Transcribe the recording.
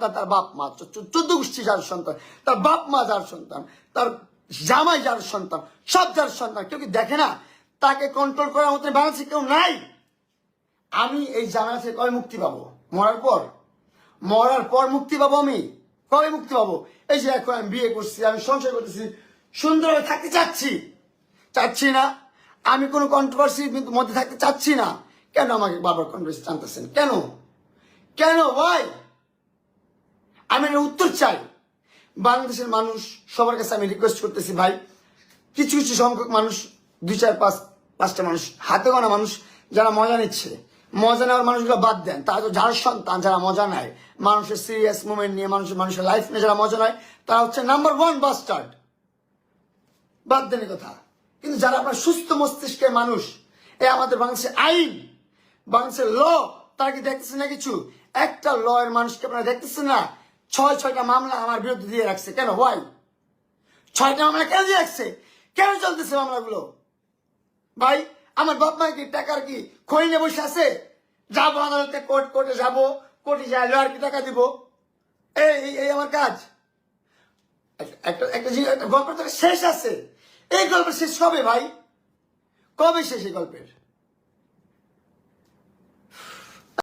তার বাপ মা 14 গোষ্ঠী যার সন্তান, তার বাপ মা যার সন্তান, তার জামাই যার সন্তান, সব যার সন্তান, কেউ কি দেখে না তাকে কন্ট্রোল করার মতো বাংলাদেশে কেউ নাই? আমি এই জানা থেকে কবে মুক্তি পাবো? মরার পর মুক্তি পাবো। আমি কবে মুক্তি পাবো? এই যে এখন আমি বিয়ে করছি, আমি সংসার করতেছি, সুন্দরভাবে থাকতে চাচ্ছি না। আমি কোনো কন্ট্রোভার্সির মধ্যে থাকতে চাচ্ছি না। কেন আমাকে বারবার কন্ট্রোভার্সি টানতেছেন? কেন ভাই? আমি এর উত্তর চাই। বাংলাদেশের মানুষ সবার কাছে আমি রিকোয়েস্ট করতেছি ভাই, কিছু কিছু সংখ্যক মানুষ, 2, 4, 5টা মানুষ, হাতে গোনা মানুষ যারা মজা নিচ্ছে, মজা নেওয়ার মানুষগুলো বাদ দেন। তারা তো যার সন্তান, যারা মজা নেয় মানুষের সিরিয়াস মুভমেন্ট নিয়ে, মানুষের লাইফ নিয়ে যারা মজা নেয়, তারা হচ্ছে নাম্বার 1 বাস্টার্ড। বাদ দেন কথা। কিন্তু যারা আপনার সুস্থ মস্তিষ্কের মানুষ, আমাদের বাংলাদেশের আইন, বাংলাদেশের ল, তারা কি দেখতেছেন না কিছু? একটা ল এর মানুষকে আপনারা দেখতেছেন না? 6টা মামলা আমার বিরুদ্ধে দিয়ে রাখছে। কেন ভাই? 6টা মামলা কেন দিয়ে রাখছে? কেন চলতেছে মামলাগুলো? ভাই আমার বাপ মা কি টাকার কি খই নিয়ে বসে আছে? যাবো আদালতে, কোর্টে যাবো, কোর্টে যাই লয়ার কি টাকা দিব? এই আমার কাজ? একটা গল্পের তো শেষ আছে। এই গল্পের শেষ কবে ভাই? কবে শেষ এই গল্পের?